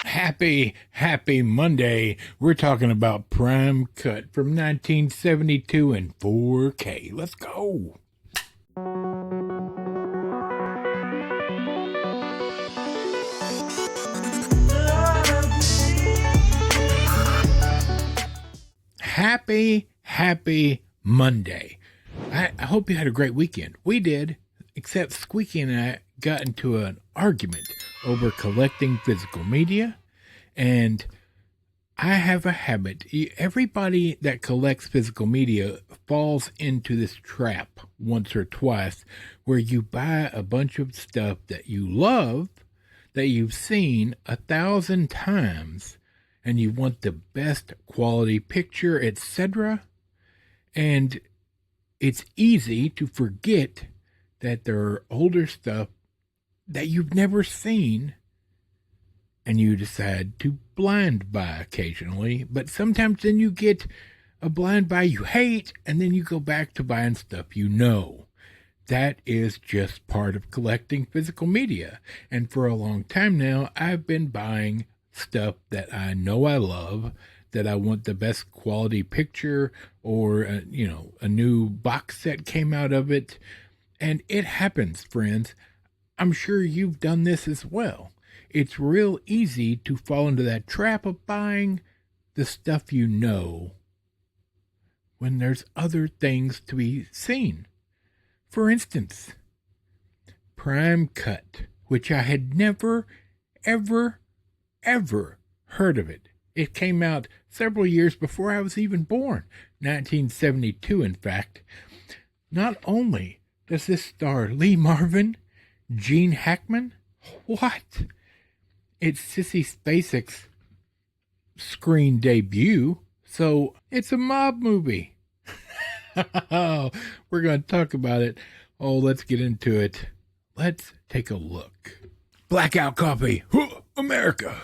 Happy Monday. We're talking about Prime Cut from 1972 in 4K. Let's go. Happy Monday. I hope you had a great weekend. We did, except Squeaky and I got into an argument over collecting physical media. And I have a habit. Everybody that collects physical media falls into this trap once or twice where you buy a bunch of stuff that you love, that you've seen 1,000 times, and you want the best quality picture, etc. And it's easy to forget that there are older stuff that you've never seen, and you decide to blind buy occasionally. But sometimes then you get a blind buy you hate, and then you go back to buying stuff you know. That is just part of collecting physical media. And for a long time now, I've been buying stuff that I know I love, that I want the best quality picture, or a new box set came out of it. And it happens, friends. I'm sure you've done this as well. It's real easy to fall into that trap of buying the stuff you know when there's other things to be seen. For instance, Prime Cut, which I had never, ever heard of it. It came out several years before I was even born, 1972 in fact. Not only does this star Lee Marvin, Gene Hackman, what? It's Sissy Spacek's screen debut, so it's a mob movie. We're going to talk about it. Oh, let's get into it. Let's take a look. Blackout copy. America.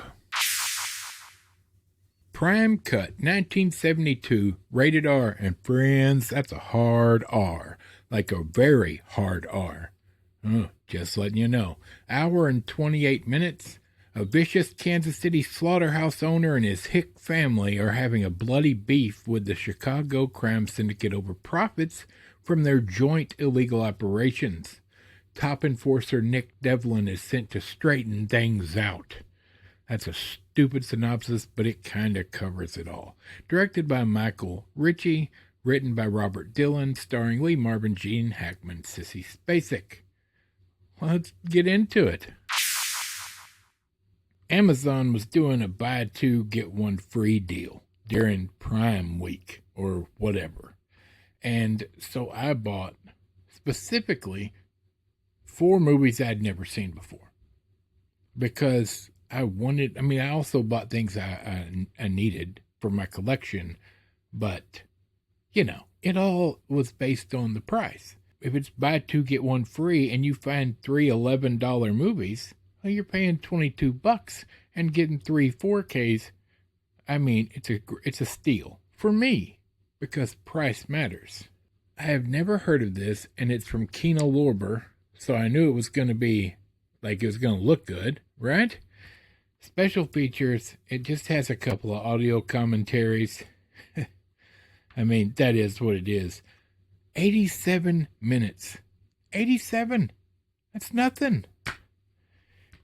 Prime Cut, 1972, rated R. And friends, that's a hard R. Like a very hard R. Just letting you know. Hour and 28 minutes. A vicious Kansas City slaughterhouse owner and his hick family are having a bloody beef with the Chicago crime syndicate over profits from their joint illegal operations. Top enforcer Nick Devlin is sent to straighten things out. That's a stupid synopsis, but it kind of covers it all. Directed by Michael Ritchie, written by Robert Dillon, starring Lee Marvin, Gene Hackman, Sissy Spacek. Let's get into it. Amazon was doing a buy two, get one free deal during Prime Week or whatever. And so I bought specifically 4 movies I'd never seen before. Because I also bought things I needed for my collection, but, it all was based on the price. If it's buy two, get one free, and you find 3 $11 movies, well, you're paying $22 and getting 3 4Ks. I mean, it's a steal for me because price matters. I have never heard of this, and it's from Kino Lorber, so I knew it was going to be like it was going to look good, right? Special features, it just has a couple of audio commentaries. I mean, that is what it is. 87 minutes. 87. That's nothing.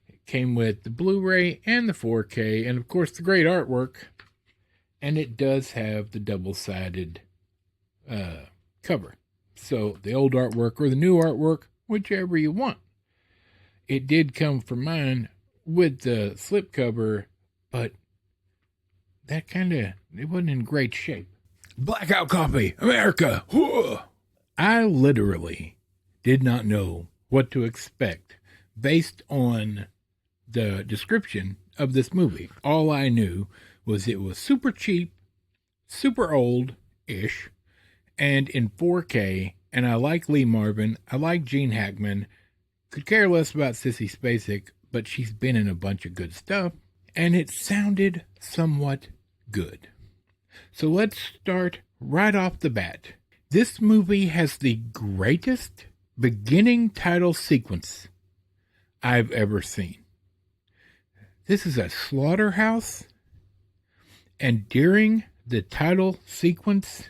It came with the Blu-ray and the 4K, and of course the great artwork. And it does have the double-sided cover. So the old artwork or the new artwork, whichever you want. It did come from mine with the slipcover, but that it wasn't in great shape. Blackout copy, America. Whoa. I literally did not know what to expect based on the description of this movie. All I knew was it was super cheap, super old-ish, and in 4K, and I like Lee Marvin, I like Gene Hackman, could care less about Sissy Spacek, but she's been in a bunch of good stuff, and it sounded somewhat good. So let's start right off the bat. This movie has the greatest beginning title sequence I've ever seen. This is a slaughterhouse, and during the title sequence,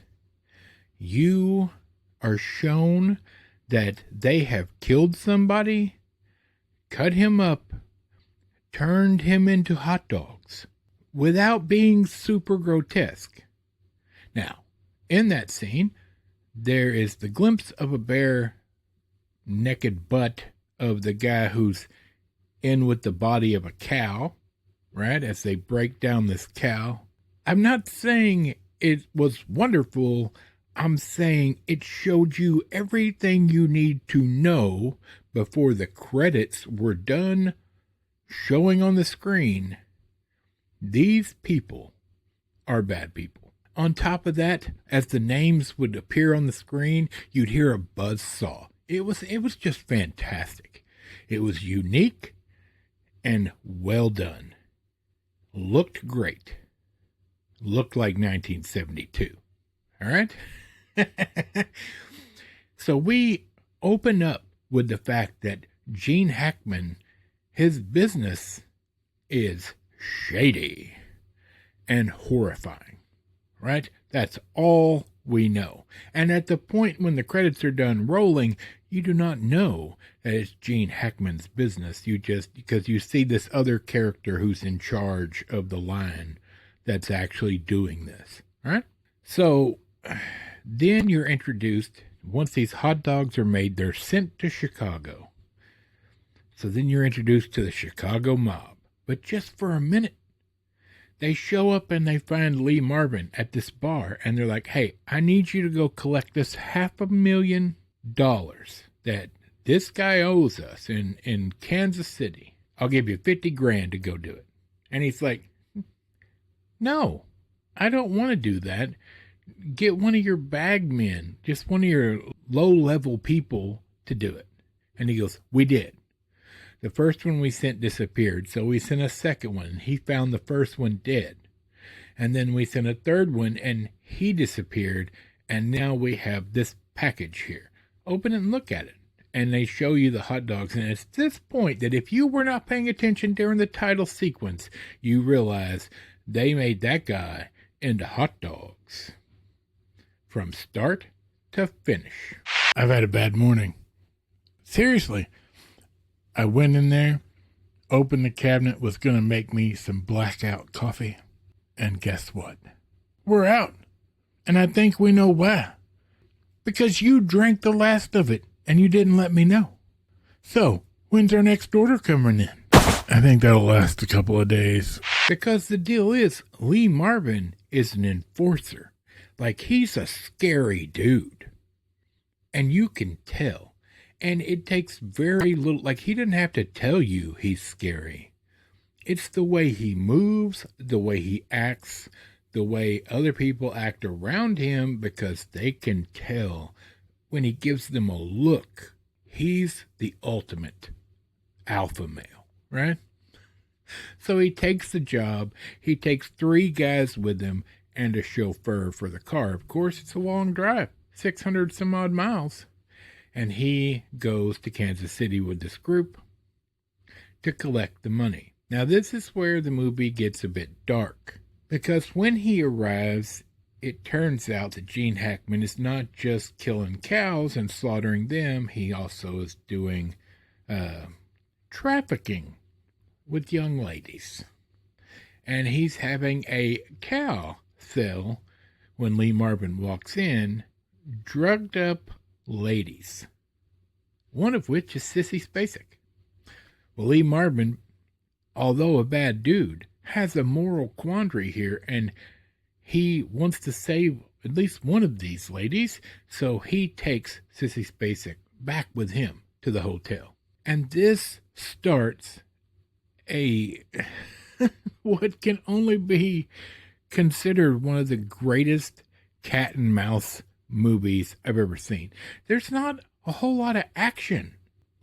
you are shown that they have killed somebody, cut him up, turned him into hot dogs, without being super grotesque. Now, in that scene, there is the glimpse of a bare naked butt of the guy who's in with the body of a cow, right, as they break down this cow. I'm not saying it was wonderful. I'm saying it showed you everything you need to know before the credits were done showing on the screen. These people are bad people. On top of that, as the names would appear on the screen, you'd hear a buzz saw. It was just fantastic. It was unique and well done. Looked great. Looked like 1972. All right? So we open up with the fact that Gene Hackman, his business is shady and horrifying, right? That's all we know. And at the point when the credits are done rolling, you do not know that it's Gene Hackman's business. You just, because you see this other character who's in charge of the line that's actually doing this, right? So then you're introduced, once these hot dogs are made, they're sent to Chicago. So then you're introduced to the Chicago mob. But just for a minute, they show up and they find Lee Marvin at this bar, and they're like, hey, I need you to go collect this $500,000 that this guy owes us in Kansas City. I'll give you 50 grand to go do it. And he's like, no, I don't want to do that. Get one of your bag men, just one of your low-level people to do it. And he goes, we did. The first one we sent disappeared, so we sent a second one. He found the first one dead. And then we sent a third one, and he disappeared, and now we have this package here. Open it and look at it. And they show you the hot dogs, and it's this point that if you were not paying attention during the title sequence, you realize they made that guy into hot dogs. From start to finish. I've had a bad morning. Seriously. I went in there, opened the cabinet, was going to make me some Blackout coffee, and guess what? We're out, and I think we know why. Because you drank the last of it, and you didn't let me know. So, when's our next order coming in? I think that'll last a couple of days. Because the deal is, Lee Marvin is an enforcer. Like, he's a scary dude. And you can tell. And it takes very little, like, he didn't have to tell you he's scary. It's the way he moves, the way he acts, the way other people act around him, because they can tell when he gives them a look. He's the ultimate alpha male, right? So he takes the job. He takes 3 guys with him and a chauffeur for the car. Of course, it's a long drive, 600 some odd miles. And he goes to Kansas City with this group to collect the money. Now, this is where the movie gets a bit dark. Because when he arrives, it turns out that Gene Hackman is not just killing cows and slaughtering them. He also is doing trafficking with young ladies. And he's having a cow sale when Lee Marvin walks in, drugged up ladies, one of which is Sissy Spacek. Well, Lee Marvin, although a bad dude, has a moral quandary here, and he wants to save at least one of these ladies, so he takes Sissy Spacek back with him to the hotel. And this starts a what can only be considered one of the greatest cat and mouse movies I've ever seen. There's not a whole lot of action.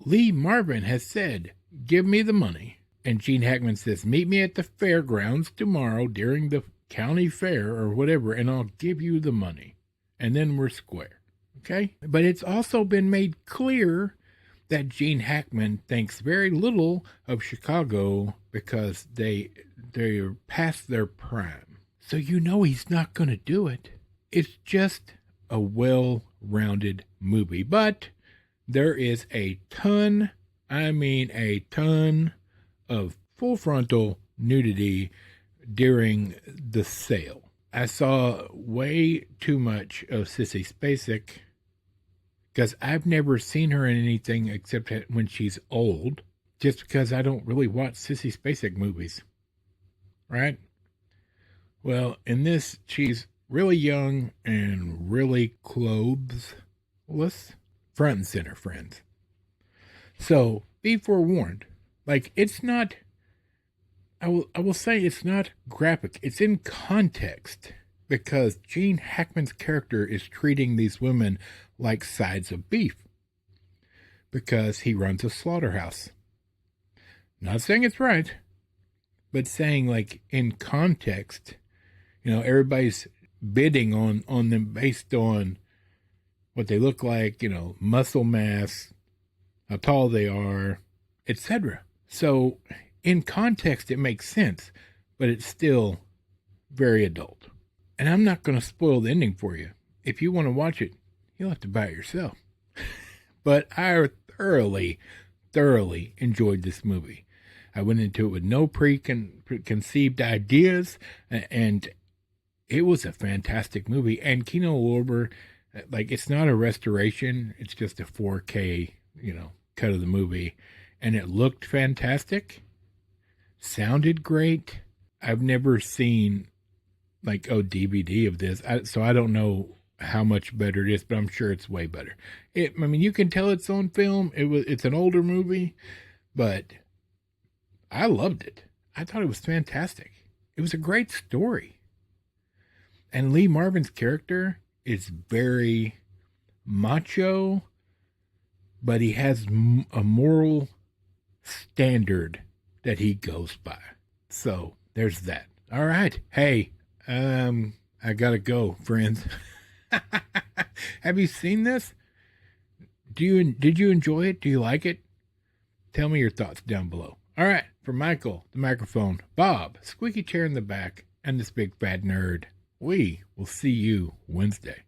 Lee Marvin has said, give me the money. And Gene Hackman says, meet me at the fairgrounds tomorrow during the county fair or whatever, and I'll give you the money. And then we're square. Okay? But it's also been made clear that Gene Hackman thinks very little of Chicago because they're past their prime. So you know he's not going to do it. It's just a well-rounded movie. But there is a ton, I mean a ton, of full frontal nudity during the sale. I saw way too much of Sissy Spacek because I've never seen her in anything except when she's old, just because I don't really watch Sissy Spacek movies. Right? Well, in this, she's really young and really clothesless. Front and center, friends. So be forewarned. Like, it's not, I will say it's not graphic. It's in context because Gene Hackman's character is treating these women like sides of beef because he runs a slaughterhouse. Not saying it's right, but saying, like, in context, everybody's bidding on them based on what they look like, muscle mass, how tall they are, etc. So in context, it makes sense, but it's still very adult. And I'm not going to spoil the ending for you. If you want to watch it, you'll have to buy it yourself. But I thoroughly enjoyed this movie. I went into it with no preconceived ideas, and it was a fantastic movie. And Kino Lorber, like, it's not a restoration, it's just a 4K, cut of the movie. And it looked fantastic, sounded great. I've never seen, like, DVD of this, so I don't know how much better it is, but I'm sure it's way better. You can tell it's on film. It's an older movie, but I loved it. I thought it was fantastic. It was a great story. And Lee Marvin's character is very macho, but he has a moral standard that he goes by. So there's that. All right. Hey, I gotta go, friends. Have you seen this? Did you enjoy it? Do you like it? Tell me your thoughts down below. All right. For Michael, the microphone, Bob, squeaky chair in the back, and this big fat nerd, we will see you Wednesday.